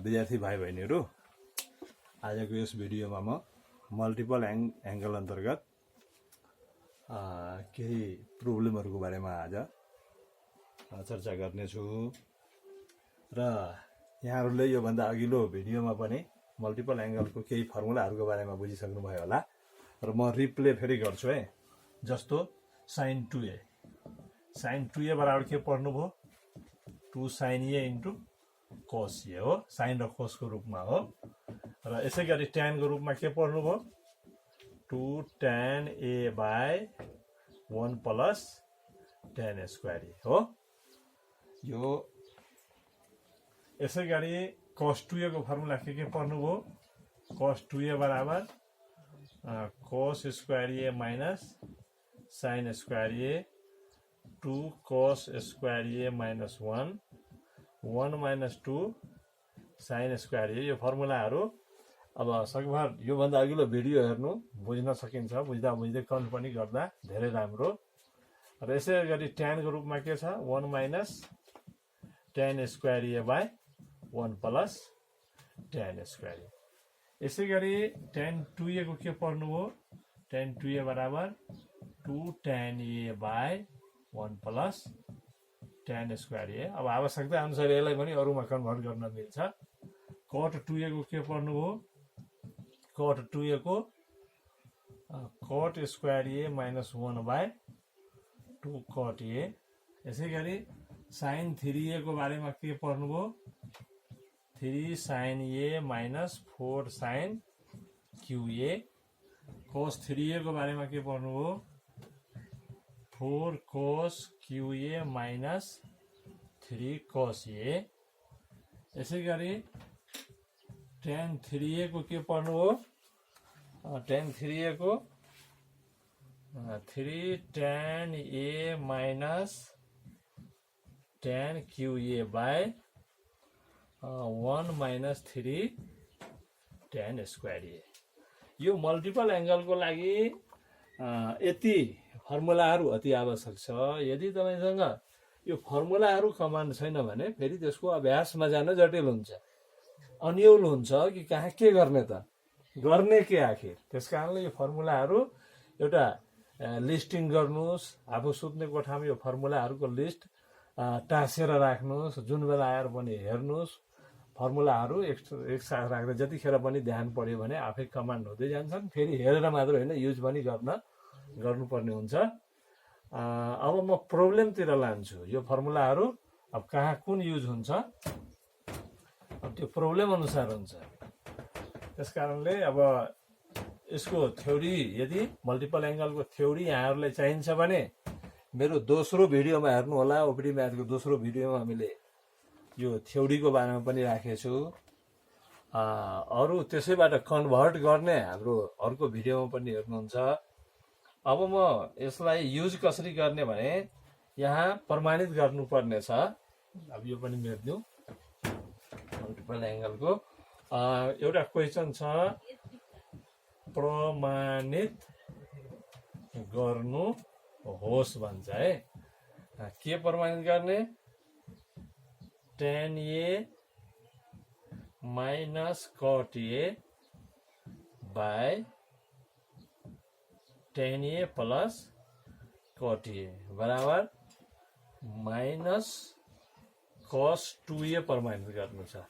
विद्यार्थी भाइ बहिनीहरू, आजको यस भिडियोमा म मल्टिपल एङ्गल अन्तर्गत केही प्रब्लमहरूको बारेमा आज चर्चा गर्नेछु र यहाँहरूले योभन्दा अघिल्लो भिडियोमा पनि मल्टिपल एङ्गलको केही फर्मुलाहरूको बारेमा बुझिसक्नुभयो होला र म रिप्ले फेरि गर्छु है। जस्तो sin 2a, sin 2a बराबर के पढ्नुभयो? 2 sin a into cos a हो, साइन र कोसको रूपमा हो। र यसै गरी tan को रूपमा के पढ्नुभयो? 2 tan a by 1 plus tan square हो। यो यसै गरी cos 2a को फर्मुला के पढ्नुभयो? cos 2a बराबर cos square a minus sin square a 2 cos square a minus 1 minus 2 sin square a। यो फर्मुलाहरू अब सकभर योभन्दा अघिल्लो भिडियो हेर्नु बुझ्न सकिन्छ, बुझ्दा बुझ्दै कन्ट पनि गर्दा धेरै राम्रो। र यसै गरी tan को रूपमा के छ? 1 minus tan square a by 1 plus tan square a। यसै गरी tan 2a को के पढ्नुभयो? tan 2a बराबर 2 tan a by 1 plus tan square a। अब आवश्यकता अनुसार यसलाई पनि अरूमा कन्भर्ट गर्न मिल्छ। cot 2a को के पढ्नुभयो? cot 2a को cot square a minus 1 by 2 cot a। यसै गरी sin 3a को बारेमा के पढ्नुभयो? 3 sin a minus 4 sin qa। cos 3a को बारेमा के पढ्नुभयो? 4 cos qa minus 3 cos a। यसै गरी tan 3a को के पढ्नुभयो? tan 3a को 3 tan a minus tan qa by 1 minus 3 tan square a। यो मल्टिपल एङ्गलको लागि यति फर्मुलाहरू अति आवश्यक छ। यदि तपाईसँग यो फर्मुलाहरू कमान्ड छैन भने फेरि त्यसको अभ्यासमा जान जटिल हुन्छ, अन्यल हुन्छ कि कहाँ के गर्ने त, गर्ने के आखिर। त्यस कारणले यो फर्मुलाहरू एउटा लिस्टिङ गर्नुहोस्, आफू सुत्ने कोठामा यो फर्मुलाहरूको लिस्ट टाँसेर राख्नुहोस्, जुन बेला आएर पनि हेर्नुहोस्। फर्मुलाहरू एकसाथ राख्दा जतिखेर पनि ध्यान पऱ्यो भने आफै कमान्ड हुँदै जान्छन्। फेरि हेरेर मात्र होइन, युज पनि गर्नुपर्ने हुन्छ। अब म प्रब्लमतिर लान्छु। यो फर्मुलाहरू अब कहाँ कुन युज हुन्छ अब त्यो प्रब्लम अनुसार हुन्छ। त्यस कारणले अब यसको थ्योरी, यदि मल्टिपल एङ्गलको थ्योरी यहाँहरूलाई चाहिन्छ भने मेरो दोस्रो भिडियोमा हेर्नु होला। ओपिडी म्याथको दोस्रो भिडियोमा हामीले यो थ्योरीको बारेमा पनि राखेछु। अरू त्यसैबाट कन्भर्ट गर्ने हाम्रो अर्को भिडियोमा पनि हेर्नुहुन्छ। अब म यसलाई युज कसरी गर्ने भने यहाँ प्रमाणित गर्नुपर्ने छ। अब यो पनि मेट्दिउँ। मल्टिपल एङ्गलको एउटा क्वेसन छ, प्रमाणित गर्नुहोस् भन्छ है। के प्रमाणित गर्ने? tan a minus cot a by tan a plus cot a बराबर माइनस cos 2a प्रमाणित गर्नु छ।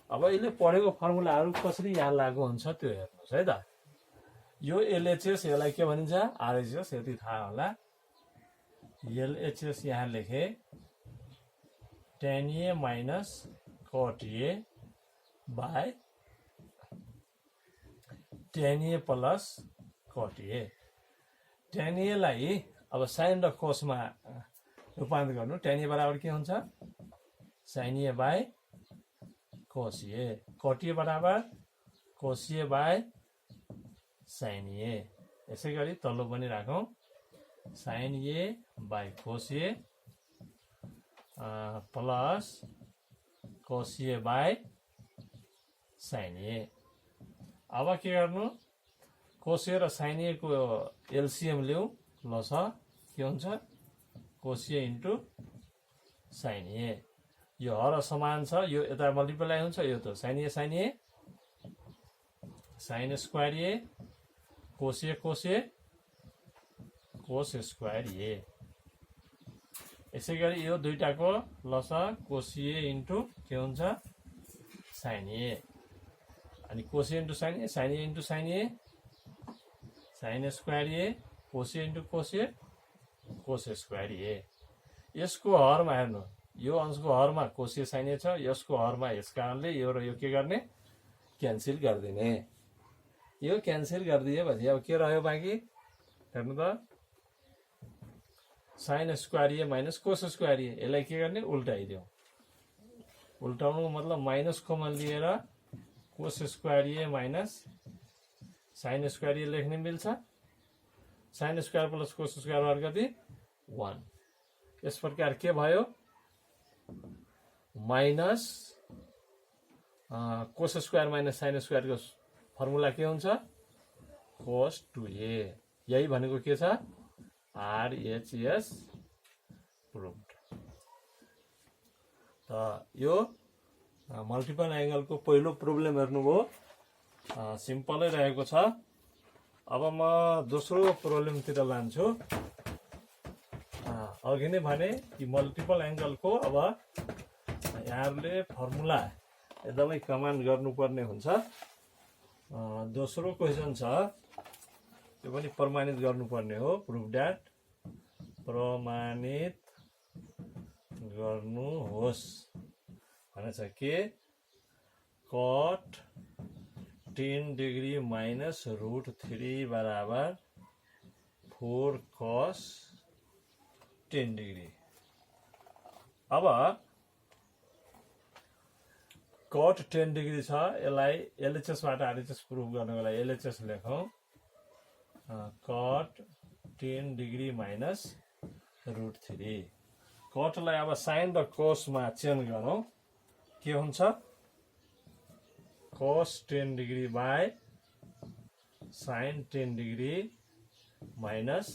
अब यसले पढेको फर्मुलाहरू कसरी यहाँ लागू हुन्छ त्यो हेर्नुहोस् है त। यो एलएचएस, यसलाई के भनिन्छ? आरएचएस, यति थाहा होला। एलएचएस यहाँ लेखे tan a minus cot a by tan a plus cot a। tan a लाई अब साइन र कोसमा रूपान्तरण गर्नु। tan a बराबर के हुन्छ? sin a by cos a। cot a बराबर cos a by sin a। यसै गरी तल्लो पनि राखौँ, sin a by cos a plus cos a by sin a। अब के गर्नु? cos a र sin a को एलसिएम लिउँ। लस के हुन्छ? cos a into sin a। यो हर समान छ, यो यता मल्टिप्लाई हुन्छ, यो त साइन ए साइन स्क्वायर ए कोस ए कोस स्क्वायर ए। यसै गरी यो दुईटाको लसा कोस ए इन्टु के हुन्छ साइन ए, अनि कोस a into sign A sign square ए कोस ए इन्टु कोस स्क्वायर ए। यसको हरमा हेर्नु, यो अंशको हरमा कोस ए साइन ए छ, यसको हरमा यस कारणले यो र यो के गर्ने क्यान्सल गरिदिने। यो क्यान्सल गरिदिएपछि अब के रह्यो बाँकी हेर्नु त, sign square A minus cos square ए। यसलाई के गर्ने उल्टाइदिउँ, उल्टाउनु मतलब माइनस कमन लिएर cos square A minus sine square A लेख्ने मिल्छ। Sine square plus cos square बराबर कति 1। यस प्रकार के भयो minus cos square minus sine स्क्वायरको फर्मुला के हुन्छ कोस 2a। यही भनेको के छ RHS प्रुभड। त यो मल्टिपल एंगलको पहिलो प्रब्लम हेर्नुभयो, सिम्पलै रहेको छ। अब म दोस्रो प्रब्लमतिर लान्छु। अघि नै भने कि मल्टिपल एंगलको अब यहाँहरूले फर्मुला एकदमै कमान्ड गर्नुपर्ने हुन्छ। दोस्रो क्वेसन छ, त्यो पनि प्रमाणित गर्नुपर्ने हो। प्रुभ दैट प्रमाणित गर्नुहोस् भनेछ के कट 10 डिग्री माइनस √3 बराबर 4 cos 10 डिग्री। अब कट 10 डिग्री छ, यसलाई LHS बाट RHS प्रुभ गर्नको लागि LHS लेखौं। Cot 10 degree minus √3। कटलाई अब साइन र कोसमा चेन्ज गरौँ, के हुन्छ cos 10 degree by sine 10 degree minus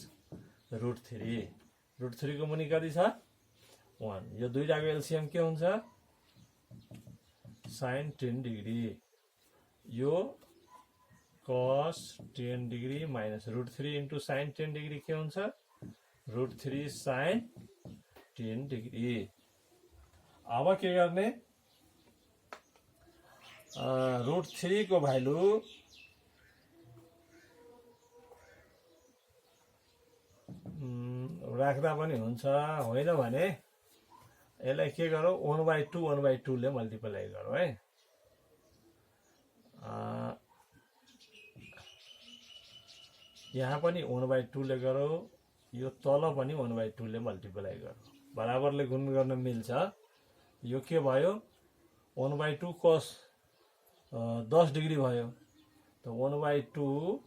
√3। √3 को मुनि कति छ 1। यो दुईटाको एलसीएम के हुन्छ साइन 10 डिग्री। यो cos 10 degree minus √3 into sine 10 degree के हुन्छ √3 साइन 10 डिग्री। अब के गर्ने √3 को भ्यालु राख्दा पनि हुन्छ, होइन भने यसलाई के गरौँ 1/2 ले मल्टिप्लाई गरौँ है। यहाँ पनि 1/2 ले गरौँ, यो तल पनि 1/2 ले मल्टिप्लाई गरौँ, बराबरले गुण गर्न मिल्छ। यो के भयो 1/2 cos 10 डिग्री भयो, तो 1/2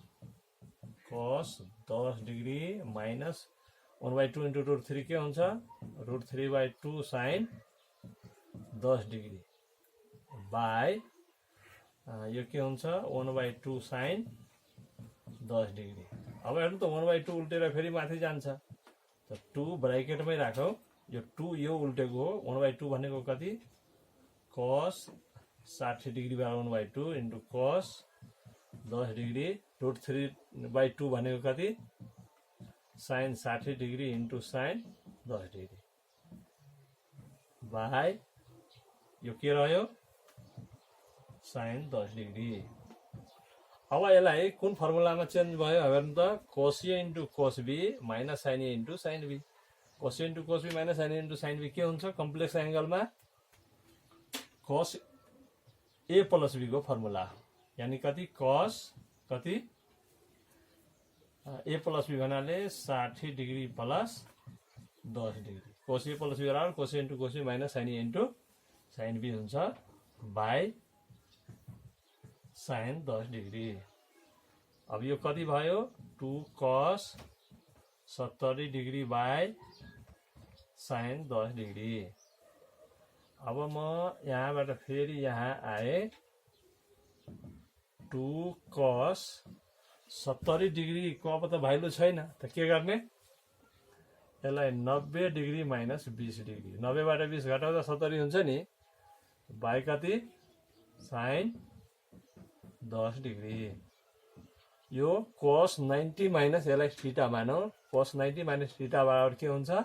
cos 10 डिग्री माइनस 1/2 इन्टु √3 के हुन्छ √3/2 साइन 10 डिग्री बाई यो के हुन्छ 1/2 साइन 10 डिग्री। अब हेर्नु त 1/2 उल्टेर फेरि माथि जान्छ, त 2 ब्राकेटमै राखौँ। यो 2 यो उल्टेको हो, 1/2 भनेको कति cos 60 degree by 1/2 into cos 10 degree √3/2 भनेको कति sine 60 degree into sine 10 degree by यो के रह्यो साइन 10 डिग्री। अब यसलाई कुन फर्मुलामा चेन्ज भयो हेर्नु त cos A into cos B minus sine A into sine B। cos A into cos B minus sine A into sine B के हुन्छ कम्प्लेक्स एंगलमा cos A प्लस B को फर्मुला, यानी कति cos कति A प्लस B भन्नाले 60 degree plus 10 degree. cos A plus B बराबर cos A into cos B minus sine A into sine B हुन्छ बाई साइन 10 डिग्री। अब यो कति भयो 2 cos 70 degree by sine 10 degree. अब म यहाँबाट फेरि यहाँ आए 2 cos 70 डिग्री को अब त भ्यालु छैन, त के गर्ने यसलाई 90 डिग्री माइनस 20 डिग्री 90 बाट 20 घटाउँदा 70 हुन्छ नि बाई कति साइन 10 डिग्री यो cos 90 माइनस यसलाई थीटा मानौं cos 90 माइनस थीटा बराबर के हुन्छ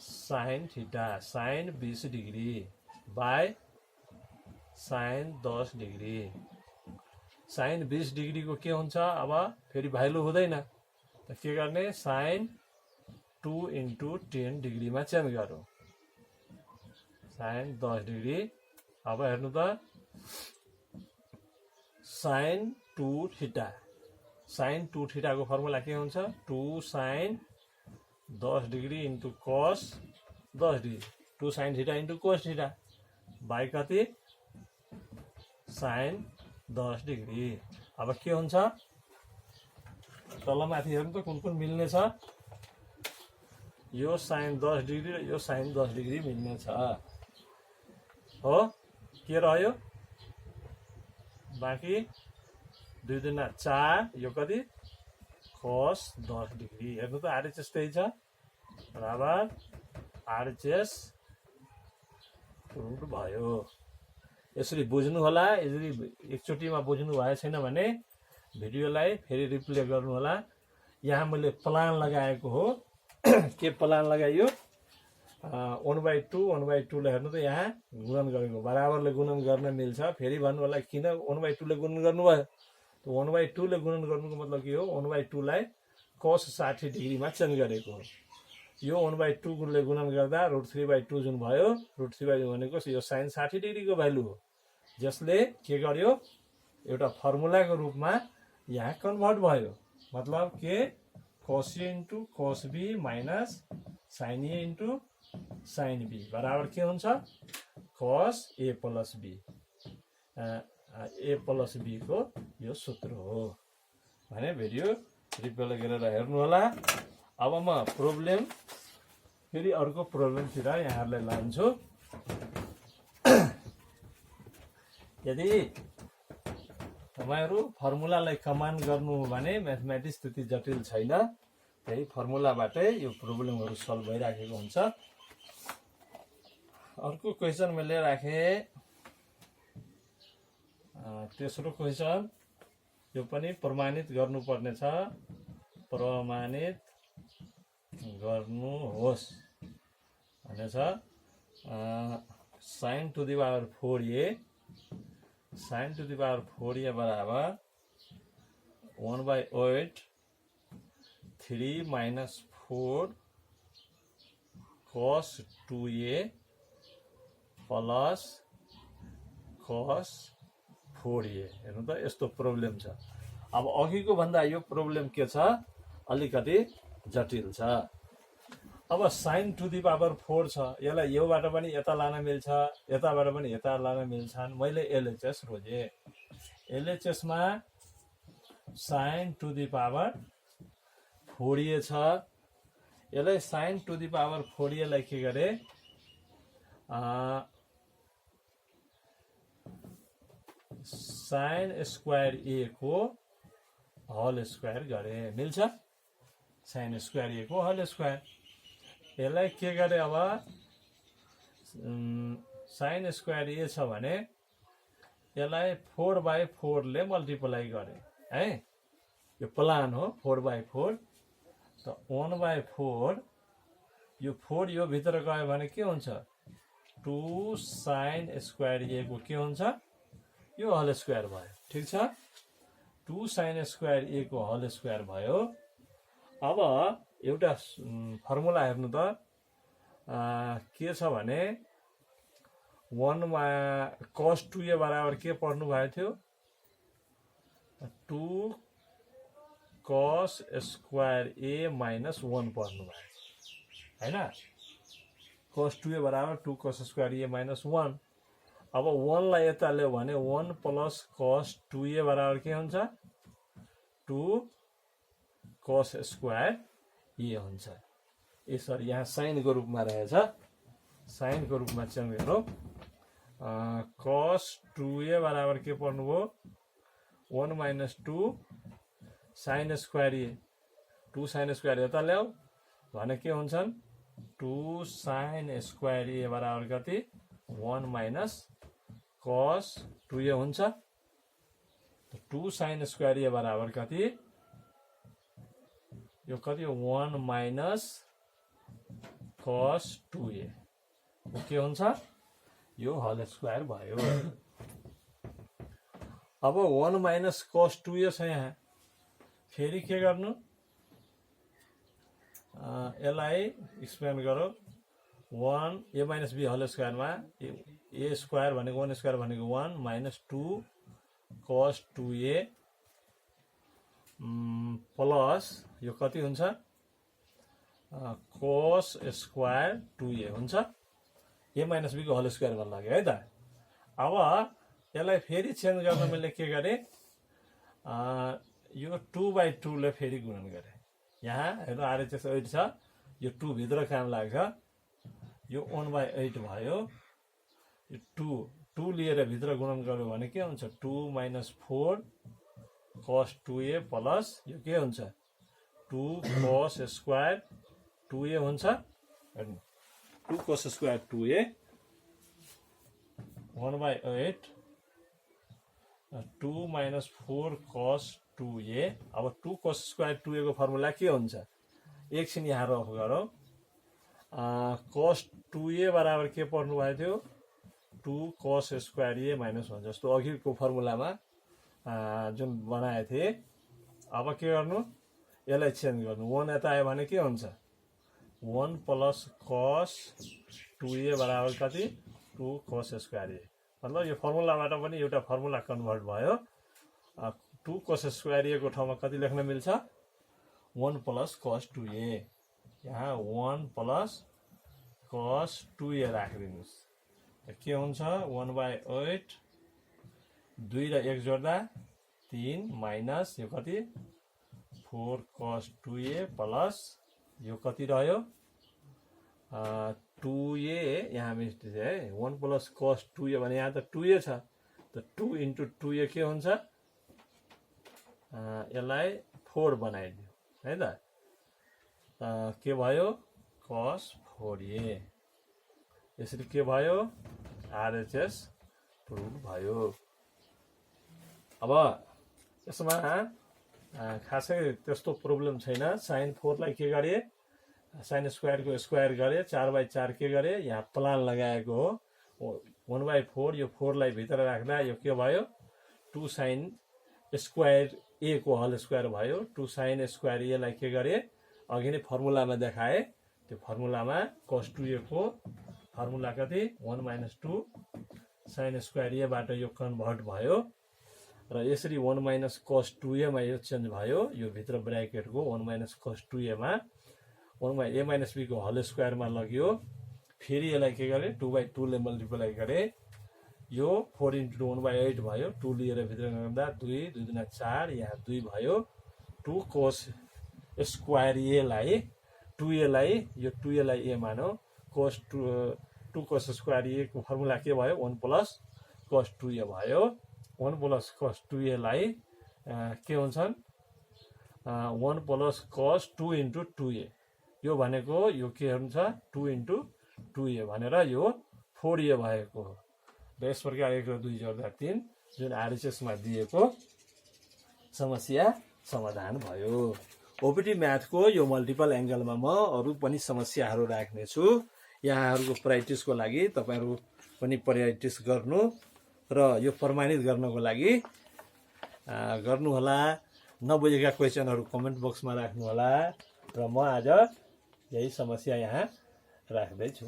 sine theta sine 20 degree by sine 10 degree sine 20 degree को के हुन्छ अब फेरि भ्यालु हुँदैन त के गर्ने साइन 2 into 10 डिग्री में चेंज गरौं साइन 10 डिग्री अब हेर्नु त साइन 2 थीटा साइन 2 थीटा को फर्मुला के हुन्छ 2 sine 10 degree into cos 10 degree 2 sine theta into cos theta by कति साइन 10 डिग्री अब के हुन्छ तल माथि हेर्नु त कुन मिल्ने छ यो साइन 10 डिग्री र यो साइन 10 डिग्री मिल्ने छ हो के रह्यो बाँकी 2 दुना 4 यो कति cos 10 डिग्री हेर्नु त आरएचएस त्यही छ बराबर आरएचएस प्रुभ भयो यसरी बुझ्नु होला यसरी एकचोटीमा बुझ्नु भए छैन भने भिडियोलाई फेरि रिप्ले गर्नु होला यहाँ मैले प्लान लगाएको हो के प्लान लगाइयो 1/2 1/2 ले हेर्नु त यहाँ गुणन गरेको बराबरले गुणन गर्न मिल्छ फेरि भन्नु होला किन 1/2 ले गुणन गर्नुभयो त 1/2 ले गुणन गर्नुको मतलब के हो 1/2 लाई cos 60 डिग्री मा चेन्ज गरेको हो यो 1/2 ले गुणन गर्दा √3/2 जुन भयो √3/2 भनेको यो sin 60 डिग्री को भ्यालु हो जसले के गर्यो एउटा फर्मुलाको रूपमा यहाँ कन्भर्ट भयो मतलब के cos A into cos B minus sin A into sin B बराबर के हुन्छ cos A plus B A plus B को यो सूत्र हो भने भिडियो रिप्ले गरेर हेर्नु होला अब म प्रब्लम फेरि अर्को प्रब्लमतिर यहाँहरुलाई लान्छु यदि तपाईहरु फर्मुलालाई कमान्ड गर्नु हो भने म्याथमेटिक्स त्यति जटिल छैन त्यही फर्मुलाबाटै यो प्रब्लमहरु सल्भ भइराखेको हुन्छ अर्को क्वेशन मैले राखे तेस्रो क्वेशन यो पनि प्रमाणित गर्नुपर्ने छ प्रमाणित गर्नुहोस् भनेछ sin to the power 4a sin to the power 4a बराबर 1/8 3 minus 4 cos 2a plus cos 4a हेर्नु त यस्तो प्रब्लम छ अब अघिको भन्दा यो प्रब्लम के छ अलिकति जटिल छ अब sin to the power 4 छ यसलाई योबाट पनि यता लान मिल्छ यताबाट पनि यता लान मिल्छन् मैले LHS रोजे LHS मा sin to the power 4a छ यसलाई sin to the power 4a लाई के गरे sin स्क्वायर a को होल स्क्वायर गरे मिल्छ sin स्क्वायर a को होल स्क्वायर यसलाई के गरे अब sin स्क्वायर a छ भने यसलाई 4/4 ले मल्टिप्लाई गरे है यो प्लान हो 4/4 त 1/4 यो 4 यो भित्र गयो भने के हुन्छ 2 sin स्क्वायर a को के हुन्छ यो होल स्क्वायर भयो ठीक छ 2 sin स्क्वायर a को होल स्क्वायर भयो अब एउटा फर्मुला हेर्नु त के छ भने 1 मा cos 2a बराबर के पढ्नु भएको थियो 2 cos स्क्वायर a minus 1 पढ्नु भयो हैन cos 2a बराबर 2 cos स्क्वायर a minus 1 अब 1 लाई यता ल्यायो भने 1 plus cos 2a बराबर के हुन्छ 2 cos स्क्वायर a हुन्छ यसरी यहाँ साइन को रूपमा रहेछ साइन को रूपमा चेन्ज गरौँ cos 2a बराबर के पढ्नु भो 1 minus 2 sin square a 2 sin square यता ल्याऊ भने के हुन्छन् 2 sin स्क्वायर ए बराबर कति 1 माइनस cos 2a हुन्छ। 2 sin स्क्वायर ए बराबर कति यो कति 1 माइनस cos 2a के हुन्छ यो होल स्क्वायर भयो। अब 1 माइनस cos 2a छ यहाँ फेरि के गर्नु यसलाई एक्सप्लेन गरौँ 1 a माइनस b होल स्क्वायरमा a स्क्वायर भनेको 1 स्क्वायर भनेको 1 माइनस 2 cos 2a प्लस यो कति हुन्छ cos स्क्वायर 2a हुन्छ a माइनस b को होल स्क्वायर गर्न लाग्यो है त। अब यसलाई फेरि चेन्ज गर्न मैले के गरेँ यो 2/2 ले फेरि गुणन गरेँ। यहाँ हेर्नु RHS 8 छ यो 2 भित्र काम लाग्छ यो 1/8 भयो यो 2 लिएर भित्र गुणन गर्यो भने के हुन्छ 2 माइनस 4 cos 2a प्लस यो के हुन्छ 2 cos स्क्वायर 2a हुन्छ। हेर्नु 2 cos square 2a 1/8 2 minus 4 cos 2a। अब 2 cos स्क्वायर 2a को फर्मुला के हुन्छ एकछिन यहाँ रफ गरौँ cos 2a बराबर के पर्नु भएको थियो 2 cos स्क्वायर a माइनस 1 जस्तो अघिको फर्मुलामा जुन बनाए थिए। अब के गर्नु यसलाई चेन्ज गर्नु 1 यता आयो भने के हुन्छ 1 प्लस cos 2a बराबर कति 2 cos स्क्वायर a मतलब यो फर्मुलाबाट पनि एउटा फर्मुला कन्भर्ट भयो 2 cos स्क्वायर a को ठाउँमा कति लेख्न मिल्छ 1 प्लस cos 2a यहाँ 1 प्लस cos 2a राखिदिनुस् के हुन्छ 1/8 2 र 1 जोड्दा 3 माइनस यो कति 4 cos 2a प्लस यो कति रह्यो 2a यहाँ मिस्टेक है 1 प्लस cos 2a भने यहाँ त 2a छ त 2 इन्टु 2a के हुन्छ यसलाई 4 बनाइदियो है त के भयो cos 4a यसरी के भयो RHS प्रुभ भयो। अब यसमा खासै त्यस्तो प्रब्लम छैन sin 4 लाई के गरे sin स्क्वायर को स्क्वायर गरे 4/4 के गरे यहाँ प्लान लगाएको हो 1/4 यो 4 लाई भित्र राख्दा यो के भयो 2 sin स्क्वायर a को होल स्क्वायर भयो 2 sin स्क्वायर a लाई के गरे अघि नै फर्मुलामा देखाए त्यो फर्मुलामा cos 2a को फर्मुला कति 1 माइनस 2 sin स्क्वायर a बाट यो कन्भर्ट भयो र यसरी 1 माइनस cos 2a मा यो चेन्ज भयो यो भित्र ब्र्याकेट को 1 माइनस cos 2a मा 1 a माइनस b को होल स्क्वायर मा लग्यो फेरि यसलाई के गरे 2/2 ले मल्टिप्लाई गरे यो 4 इन्टु 1/8 भयो 2 लिएर भित्र गर्दा 2 2 दुना 4 यहाँ 2 भयो 2 cos स्क्वायर a लाई 2a लाई यो 2a लाई a मानौ cos 2 cos स्क्वायर a को फर्मुला के भयो 1 प्लस cos 2a भयो 1 प्लस cos 2a लाई के हुन्छन् 1 प्लस cos 2 इन्टु 2a यो भनेको यो के हुन्छ 2 इन्टु 2a भनेर यो 4a भएको हो र यस प्रकार 1 र 2 जोड्दा 3 जुन RHS मा दिएको समस्या समाधान भयो। ओपिटी म्याथको यो मल्टिपल एंगलमा म अरु पनि समस्याहरू राख्ने छु यहाँहरुको प्र्याक्टिसको लागि तपाईहरु पनि प्र्याक्टिस गर्नु र यो प्रमाणित गर्नको लागि गर्नु होला। नबुझेका क्वेशनहरु कमेन्ट बक्समा राख्नु होला र म आज यही समस्या यहाँ राख्दै छु।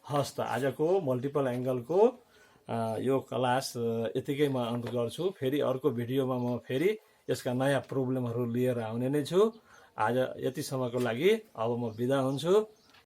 हस् त आजको मल्टिपल एंगलको यो क्लास यतिकैमा अन्त गर्छु। फेरि अर्को भिडियोमा म फेरि यसका नयाँ प्रब्लमहरू लिएर आउने नै छु। आज यतिसम्मको लागि अब म बिदा हुन्छु।